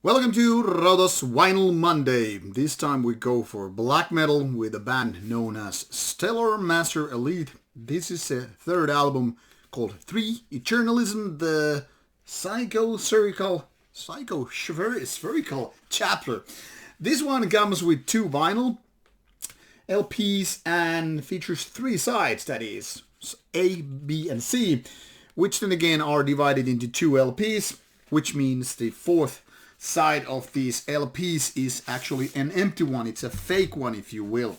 Welcome to Rauta's Vinyl Monday. This time we go for black metal with a band known as Stellar Master Elite. This is a third album called 3 Eternalism, the Psychospherical Chapter. This one comes with 2 vinyl LPs and features 3 sides, that is A, B and C, which then again are divided into 2 LPs, which means the fourth side of these LPs is actually an empty one. It's a fake one, if you will.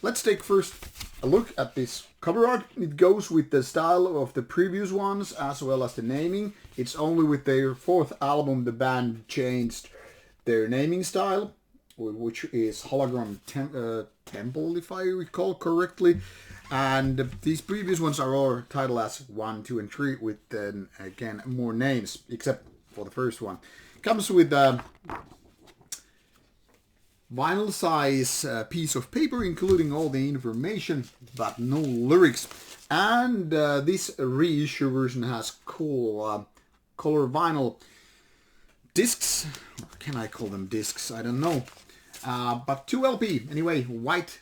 Let's take first a look at this cover art. It goes with the style of the previous ones as well as the naming. It's only with their fourth album the band changed their naming style, which is Hologram Temple, if I recall correctly. And these previous ones are all titled as 1, 2 and 3 with then again more names, except for the first one. Comes with a vinyl size piece of paper including all the information but no lyrics, and this reissue version has cool color vinyl discs. Can I call them discs? I don't know, but 2 LP anyway, white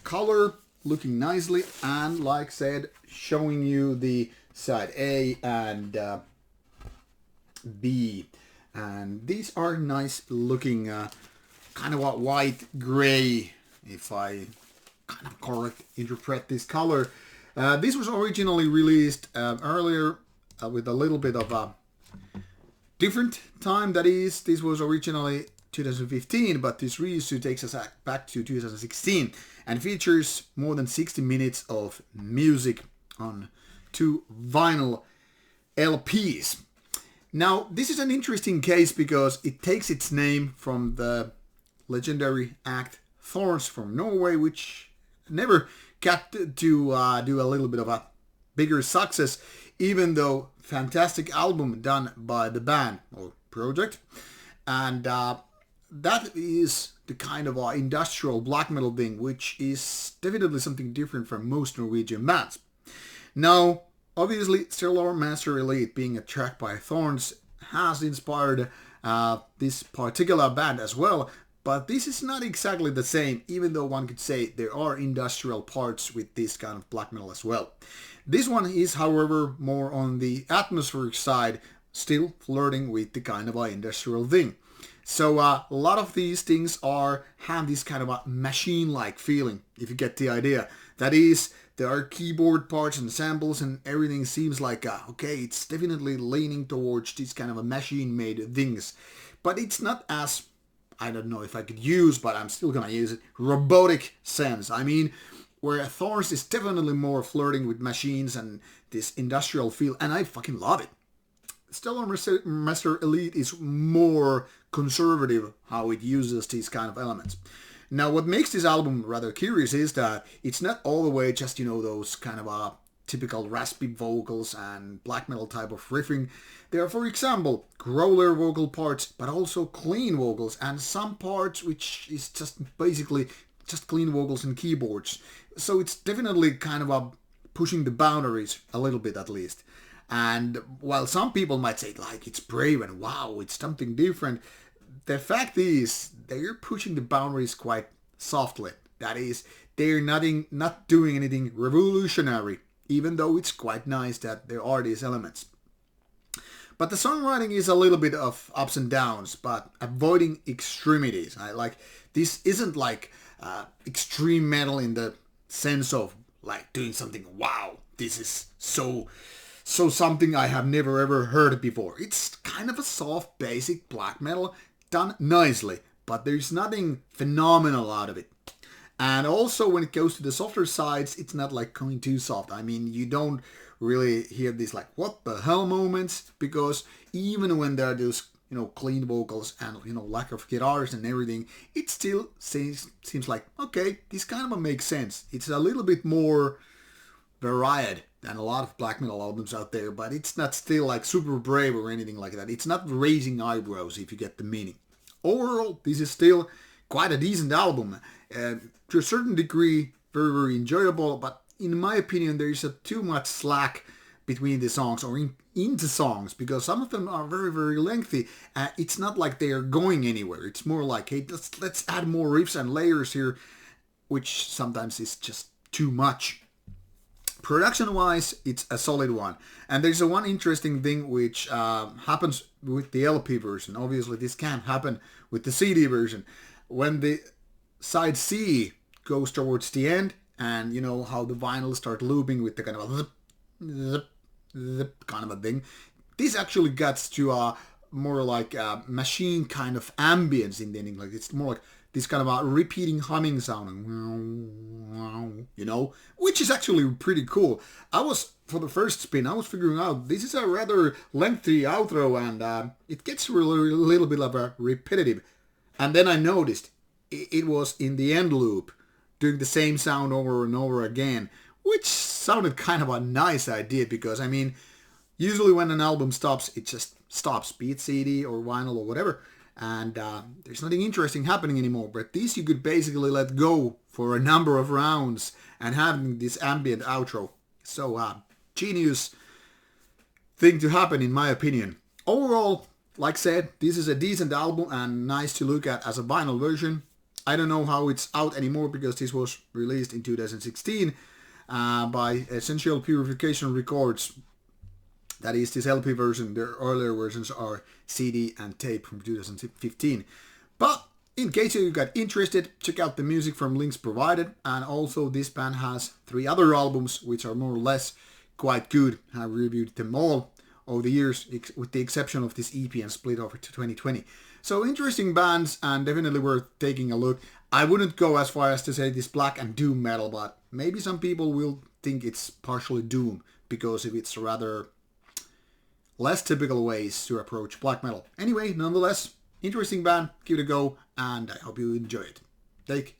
color, looking nicely, and like said, showing you the side A and B. And these are nice looking, kind of a white gray, if I kind of correct interpret this color. This was originally released earlier with a little bit of a different time. That is, this was originally 2015, but this reissue takes us back to 2016 and features more than 60 minutes of music on 2 vinyl LPs. Now, this is an interesting case because it takes its name from the legendary act Thorns from Norway, which never got to do a little bit of a bigger success, even though fantastic album done by the band or project. And that is the kind of industrial black metal thing, which is definitely something different from most Norwegian bands. Now, obviously, Stellar Master Elite, being a track by Thorns, has inspired this particular band as well, but this is not exactly the same, even though one could say there are industrial parts with this kind of black metal as well. This one is, however, more on the atmospheric side, still flirting with the kind of industrial thing. So a lot of these things have this kind of a machine-like feeling, if you get the idea. That is, there are keyboard parts and samples and everything seems like, okay, it's definitely leaning towards these kind of a machine-made things. But it's not as, I don't know if I could use, but I'm still gonna use it, robotic sense. I mean, where Thorns is definitely more flirting with machines and this industrial feel, and I fucking love it. Stellar Master Elite is more conservative how it uses these kind of elements. Now, what makes this album rather curious is that it's not all the way just, those kind of typical raspy vocals and black metal type of riffing. There are, for example, growler vocal parts, but also clean vocals, and some parts which is just basically just clean vocals and keyboards. So it's definitely kind of pushing the boundaries a little bit at least. And while some people might say, like, it's brave and wow, it's something different, the fact is they're pushing the boundaries quite softly. That is, they're not doing anything revolutionary, even though it's quite nice that there are these elements. But the songwriting is a little bit of ups and downs, but avoiding extremities. This isn't like extreme metal in the sense of like doing something, wow, this is so something I have never ever heard before. It's kind of a soft, basic black metal done nicely, but there's nothing phenomenal out of it. And also when it goes to the softer sides, it's not like going too soft. I mean, you don't really hear these like what the hell moments, because even when there are those clean vocals and lack of guitars and everything, it still seems like, okay, this kind of makes sense. It's a little bit more varied than a lot of black metal albums out there, but it's not still like super brave or anything like that. It's not raising eyebrows, if you get the meaning. Overall, this is still quite a decent album. To a certain degree, very, very enjoyable, but in my opinion, there is too much slack between the songs or into songs, because some of them are very, very lengthy. It's not like they are going anywhere. It's more like, hey, let's add more riffs and layers here, which sometimes is just too much. Production-wise, it's a solid one. And there's one interesting thing which happens with the LP version. Obviously, this can't happen with the CD version. When the side C goes towards the end, and you know how the vinyl start looping with the kind of a zip, zip, zip kind of a thing, this actually gets to a more like a machine kind of ambience in the ending. Like it's more like this kind of a repeating humming sound, you know, which is actually pretty cool. For the first spin, I was figuring out this is a rather lengthy outro, and it gets really a little bit of a repetitive. And then I noticed it was in the end loop, doing the same sound over and over again, which sounded kind of a nice idea, because, I mean, usually when an album stops, it just stops, be it CD or vinyl or whatever, and there's nothing interesting happening anymore. But this you could basically let go for a number of rounds and having this ambient outro. So, genius thing to happen, in my opinion. Overall, like I said, this is a decent album and nice to look at as a vinyl version. I don't know how it's out anymore, because this was released in 2016 by Essential Purification Records. That is this LP version. Their earlier versions are CD and tape from 2015. But in case you got interested, check out the music from links provided. And also this band has 3 other albums which are more or less quite good. I've reviewed them all over the years, with the exception of this EP and split over to 2020. So interesting bands and definitely worth taking a look. I wouldn't go as far as to say this black and doom metal, but maybe some people will think it's partially doom because of its rather less typical ways to approach black metal. Anyway, nonetheless, interesting band, give it a go, and I hope you enjoy it. Take